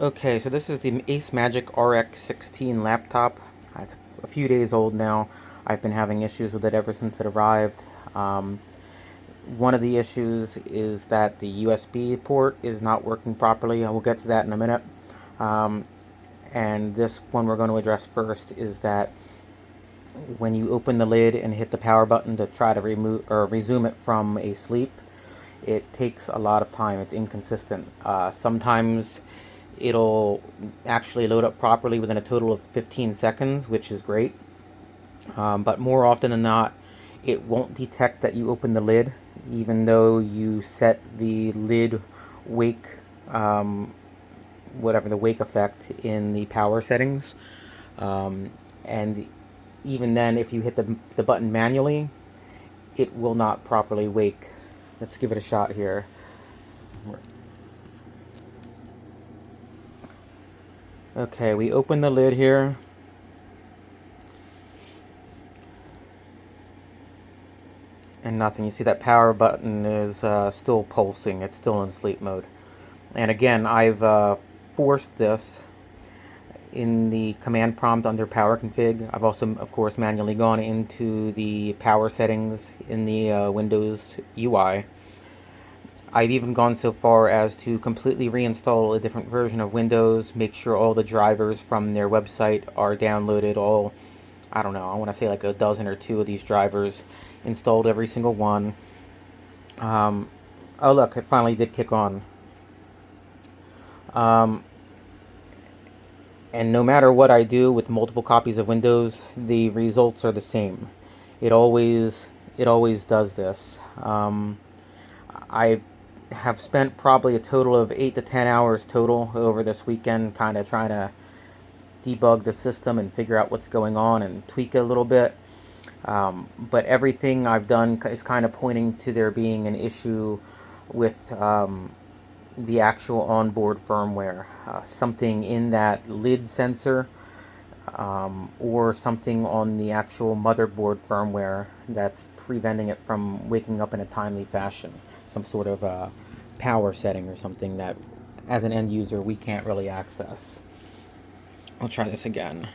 Okay, so this is the ACEMAGIC RX16 laptop. It's a few days old now. I've been having issues with it ever since it arrived. Um, One of the issues is that the USB port is not working properly. I will get to that in a minute. Um, and this one we're going to address first is that when you open the lid and hit the power button to try to remove or resume it from a sleep, it takes a lot of time. It's inconsistent. Sometimes it'll actually load up properly within a total of 15 seconds, which is great. But more often than not, it won't detect that you open the lid, even though you set the lid wake, whatever the wake effect in the power settings. And even then, if you hit the button manually, it will not properly wake. Let's give it a shot here. Okay, we open the lid here. And nothing. You see that power button is still pulsing. It's still in sleep mode. And again, I've forced this in the command prompt under power config. I've also, of course, manually gone into the power settings in the Windows UI. I've even gone so far as to completely reinstall a different version of Windows, make sure all the drivers from their website are downloaded, all, I don't know, I want to say like a dozen or two of these drivers, installed every single one. Oh look, it finally did kick on. Um, and no matter what I do with multiple copies of Windows, the results are the same. It always does this. I have spent probably a total of 8 to 10 hours total over this weekend, kind of trying to debug the system and figure out what's going on and tweak it a little bit. But everything I've done is kind of pointing to there being an issue with the actual onboard firmware. Something in that lid sensor, or something on the actual motherboard firmware that's preventing it from waking up in a timely fashion. Some sort of power setting or something that, as an end user, we can't really access. I'll try this again.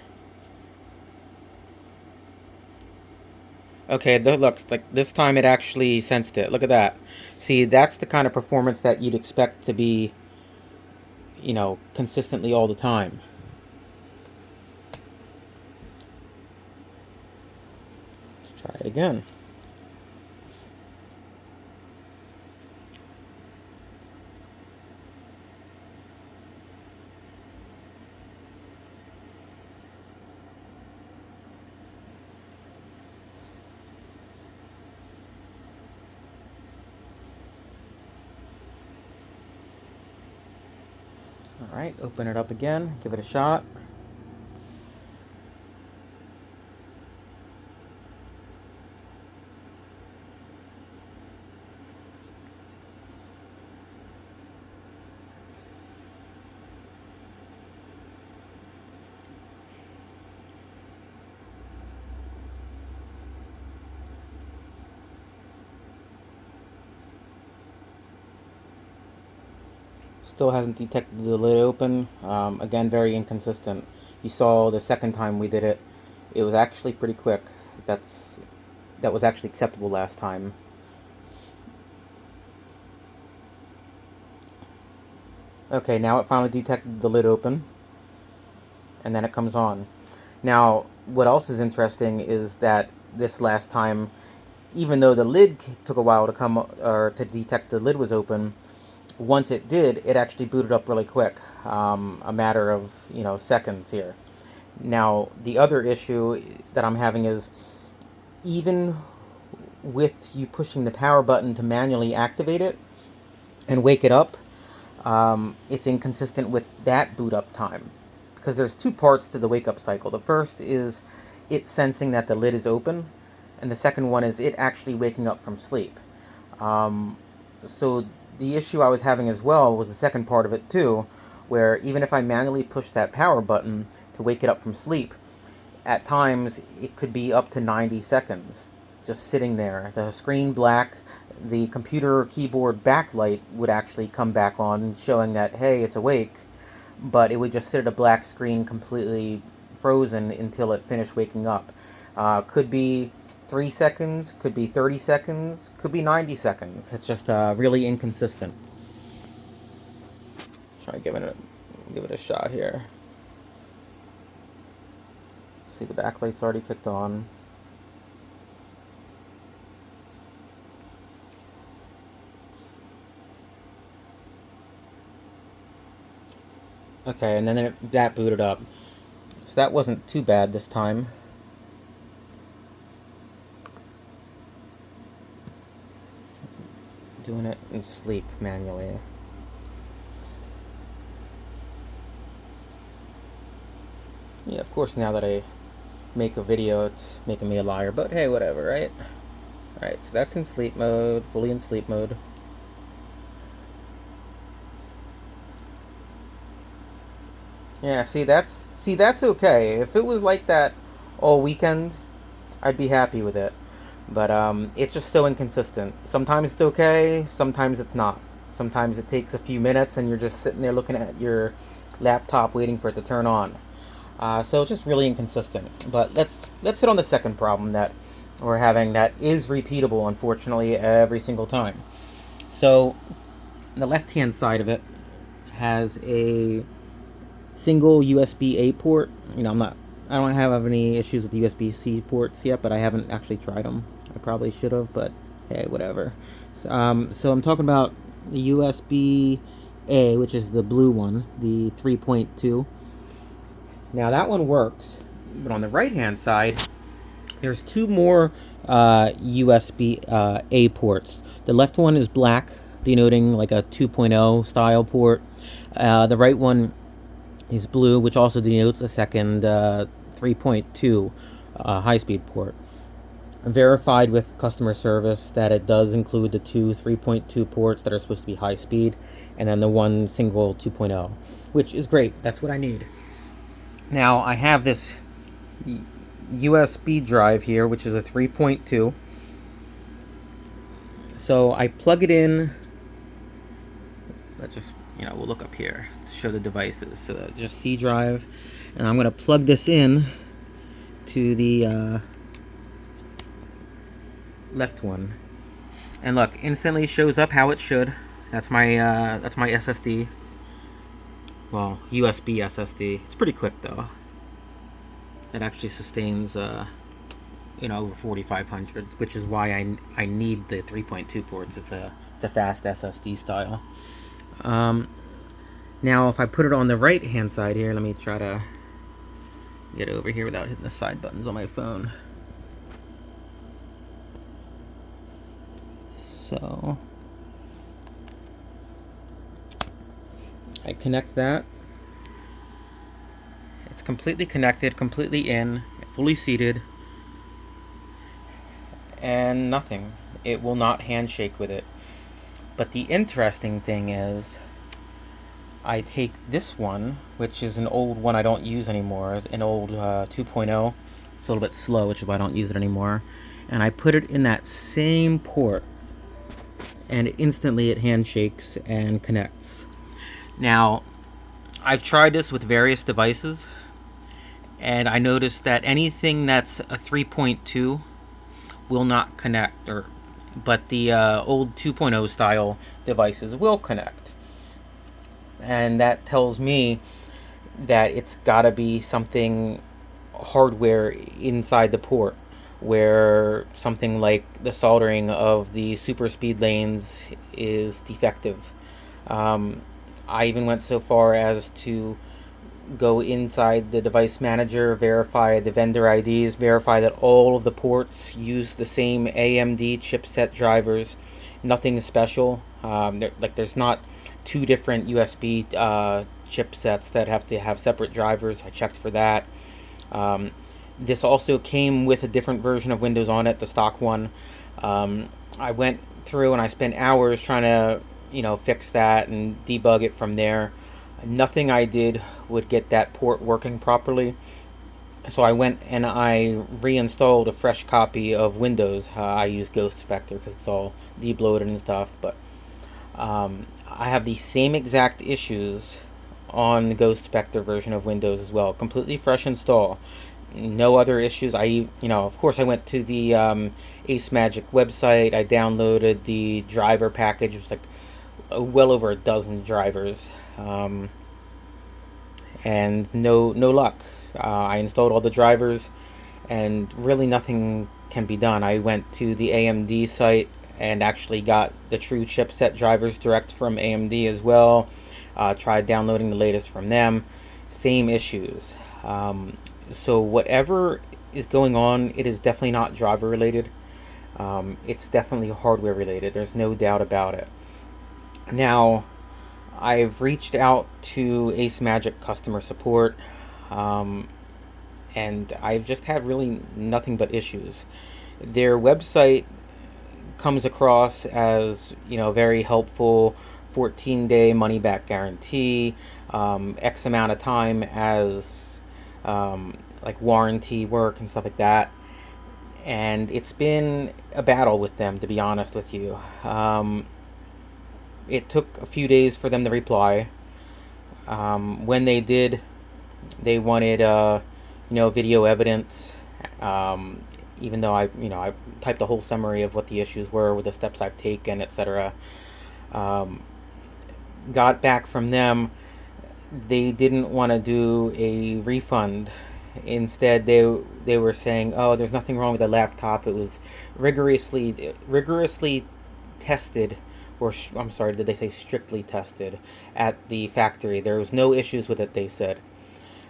Okay, look, like this time it actually sensed it. Look at that. See, that's the kind of performance that you'd expect to be, consistently all the time. Let's try it again. Alright, open it up again, give it a shot. Still hasn't detected the lid open. Again, very inconsistent. You saw the second time we did it, it was actually pretty quick. That was actually acceptable last time. Okay, now it finally detected the lid open, and then it comes on. Now, what else is interesting is that this last time, even though the lid took a while to come or to detect the lid was open, once it did, it actually booted up really quick, a matter of seconds here. Now, the other issue that I'm having is, even with you pushing the power button to manually activate it and wake it up, it's inconsistent with that boot up time, because there's two parts to the wake up cycle. The first is it sensing that the lid is open, and the second one is it actually waking up from sleep. So the issue I was having as well was the second part of it too, where even if I manually push that power button to wake it up from sleep, at times it could be up to 90 seconds just sitting there. The screen black, the computer keyboard backlight would actually come back on, showing that, hey, it's awake. but it would just sit at a black screen completely frozen until it finished waking up. Could be 3 seconds, could be 30 seconds, could be 90 seconds. It's just really inconsistent. Try giving give it a shot here. See, the backlight's already kicked on. Okay, and then that booted up. So that wasn't too bad this time. Doing it in sleep manually. Yeah, of course, now that I make a video, it's making me a liar, but hey, whatever, right? Alright, so that's in sleep mode, fully in sleep mode. Yeah, see that's okay. If it was like that all weekend, I'd be happy with it. But it's just so inconsistent. Sometimes it's okay, sometimes it's not. Sometimes it takes a few minutes and you're just sitting there looking at your laptop waiting for it to turn on. So it's just really inconsistent. But let's hit on the second problem that we're having that is repeatable, unfortunately, every single time. So the left-hand side of it has a single USB-A port. You know, I don't have any issues with USB-C ports yet, but I haven't actually tried them. I probably should have, but hey, whatever. So I'm talking about the USB-A, which is the blue one, the 3.2. Now that one works, but on the right-hand side, there's two more USB-A ports. The left one is black, denoting like a 2.0 style port. The right one is blue, which also denotes a second 3.2 high-speed port. Verified with customer service that it does include the two 3.2 ports that are supposed to be high-speed, and then the one single 2.0, which is great. That's what I need. Now, I have this USB drive here, which is a 3.2. So I plug it in. Let's just, we'll look up here to show the devices. So just C drive, and I'm going to plug this in to the left one, and look, instantly shows up how it should. That's my SSD. Well, USB SSD. It's pretty quick though. It actually sustains over 4500, which is why I need the 3.2 ports. It's a fast SSD style. Now if I put it on the right hand side here, let me try to get over here without hitting the side buttons on my phone. So I connect that. It's completely connected, completely in, fully seated, and nothing. It will not handshake with it. But the interesting thing is, I take this one, which is an old one I don't use anymore, an old 2.0. It's a little bit slow, which is why I don't use it anymore. And I put it in that same port, and instantly it handshakes and connects. Now, I've tried this with various devices, and I noticed that anything that's a 3.2 will not connect, but the old 2.0 style devices will connect. And that tells me that it's got to be something hardware inside the port, where something like the soldering of the super speed lanes is defective. I even went so far as to go inside the device manager, verify the vendor IDs, verify that all of the ports use the same AMD chipset drivers, nothing special. There's not two different USB chipsets that have to have separate drivers. I checked for that. This also came with a different version of Windows on it, the stock one. I went through and I spent hours trying to fix that and debug it from there. Nothing I did would get that port working properly. So I went and I reinstalled a fresh copy of Windows. I use Ghost Spectre because it's all debloated and stuff. But I have the same exact issues on the Ghost Spectre version of Windows as well. Completely fresh install. No other issues. Of course, I went to the ACEMAGIC website. I downloaded the driver package. It was like well over a dozen drivers, and no luck. I installed all the drivers, and really nothing can be done. I went to the AMD site and actually got the true chipset drivers direct from AMD as well. Tried downloading the latest from them. Same issues. So whatever is going on, it is definitely not driver related. It's definitely hardware related. There's no doubt about it. Now, I've reached out to ACEMAGIC customer support, and I've just had really nothing but issues. Their website comes across as, very helpful, 14-day money-back guarantee, X amount of time as like warranty work and stuff like that. And it's been a battle with them, to be honest with you. It took a few days for them to reply. When they did, they wanted video evidence. Even though I typed a whole summary of what the issues were with the steps I've taken, etc. Got back from them. They didn't want to do a refund. Instead, they were saying, "Oh, there's nothing wrong with the laptop. It was rigorously tested." Or I'm sorry, did they say strictly tested at the factory? There was no issues with it, they said.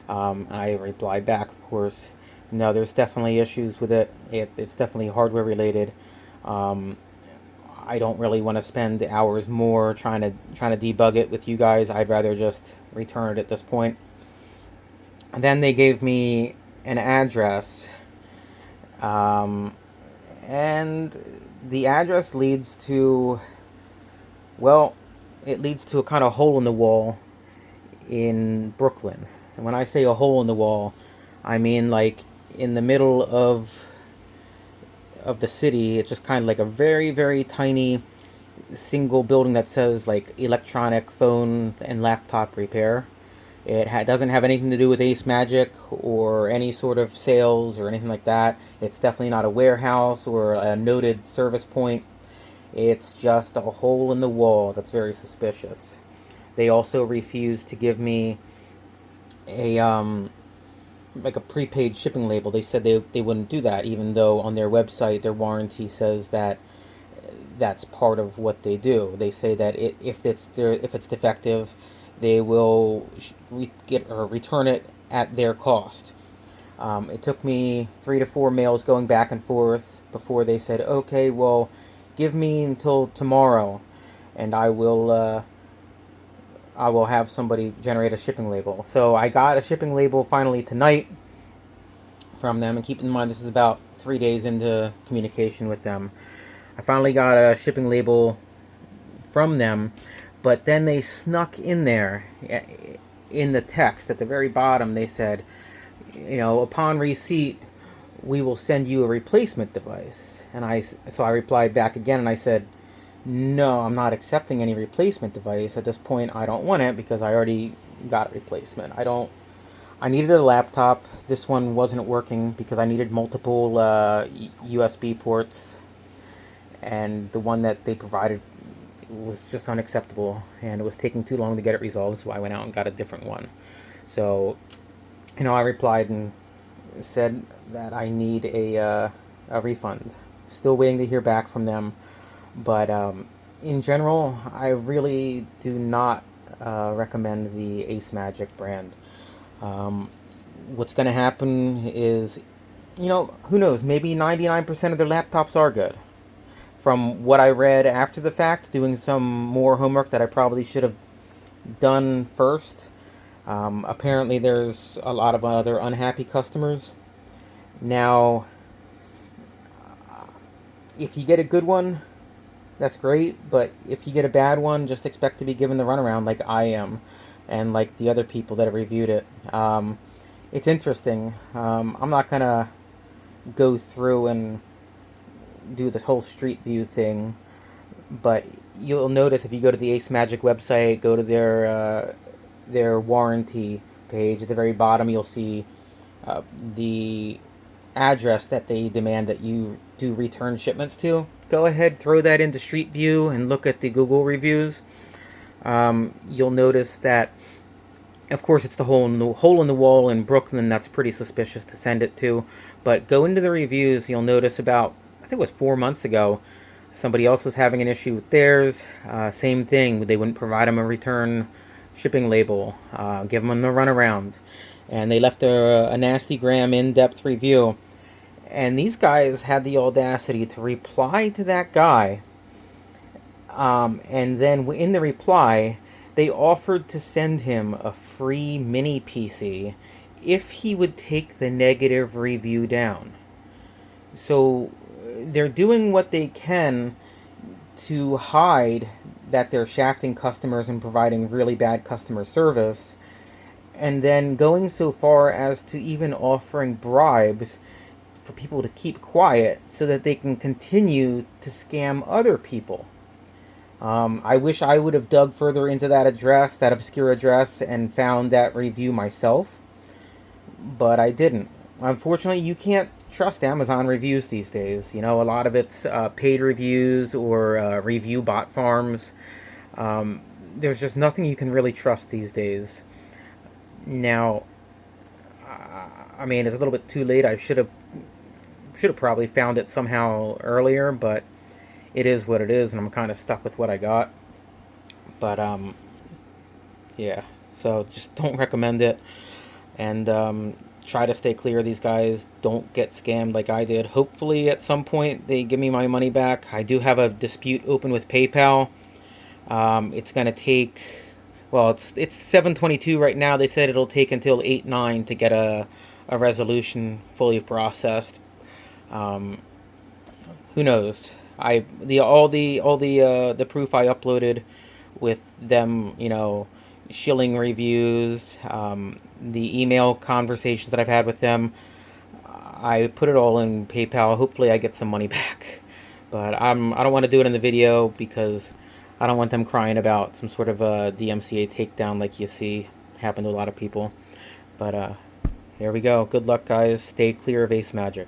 I replied back, of course, no, there's definitely issues with it. It's definitely hardware related. I don't really want to spend hours more trying to debug it with you guys. I'd rather just return it at this point. And then they gave me an address, and the address leads to, well, it leads to a kind of hole in the wall in Brooklyn. And when I say a hole in the wall, I mean like in the middle of the city. It's just kind of like a very, very tiny single building that says like electronic phone and laptop repair. It doesn't have anything to do with ACEMAGIC or any sort of sales or anything like that. It's definitely not a warehouse or a noted service point. It's just a hole in the wall that's very suspicious. They also refused to give me a like a prepaid shipping label. They said they wouldn't do that, even though on their website their warranty says that that's part of what they do. They say that if it's defective, they will return it at their cost. It took me 3 to 4 mails going back and forth before they said, okay, well, give me until tomorrow, and I will have somebody generate a shipping label. So I got a shipping label finally tonight from them, and keep in mind this is about 3 days into communication with them. I finally got a shipping label from them, but then they snuck in there in the text at the very bottom. They said, upon receipt, we will send you a replacement device. And so I replied back again, and I said, no, I'm not accepting any replacement device. At this point, I don't want it because I already got a replacement. I needed a laptop. This one wasn't working because I needed multiple USB ports, and the one that they provided was just unacceptable, and it was taking too long to get it resolved, so I went out and got a different one. So, I replied and said that I need a refund. Still waiting to hear back from them, but in general, I really do not recommend the ACEMAGIC brand. What's going to happen is, who knows, maybe 99% of their laptops are good. From what I read after the fact, doing some more homework that I probably should have done first, apparently there's a lot of other unhappy customers. Now, if you get a good one, that's great, but if you get a bad one, just expect to be given the runaround like I am, and like the other people that have reviewed it. It's interesting. I'm not gonna go through and do this whole street view thing, but you'll notice if you go to the ACEMAGIC website, go to their their warranty page. At the very bottom, you'll see the address that they demand that you do return shipments to. Go ahead, throw that into Street View and look at the Google reviews. You'll notice that, of course, it's the hole in the wall in Brooklyn. That's pretty suspicious to send it to. But go into the reviews. You'll notice about, I think it was 4 months ago, somebody else was having an issue with theirs. Same thing. They wouldn't provide them a return shipping label. Give them the runaround. And they left a nasty gram in-depth review. And these guys had the audacity to reply to that guy. And then in the reply, they offered to send him a free mini PC if he would take the negative review down. So they're doing what they can to hide that they're shafting customers and providing really bad customer service, and then going so far as to even offering bribes for people to keep quiet so that they can continue to scam other people. I wish I would have dug further into that address, that obscure address, and found that review myself, but I didn't. Unfortunately, you can't trust Amazon reviews these days. You know, a lot of it's paid reviews or review bot farms. There's just nothing you can really trust these days. Now, I mean, it's a little bit too late. I should have probably found it somehow earlier, but it is what it is, and I'm kind of stuck with what I got. But yeah, so just don't recommend it, and try to stay clear of these guys. Don't get scammed like I did. Hopefully at some point they give me my money back. I do have a dispute open with PayPal. It's going to take, well, it's 7/22 right now. They said it'll take until 8/9 to get a resolution fully processed. Who knows? All the proof I uploaded with them, you know, shilling reviews, the email conversations that I've had with them, I put it all in PayPal. Hopefully I get some money back. But I don't want to do it in the video because I don't want them crying about some sort of a DMCA takedown like you see happen to a lot of people. But here we go. Good luck, guys. Stay clear of ACEMAGIC.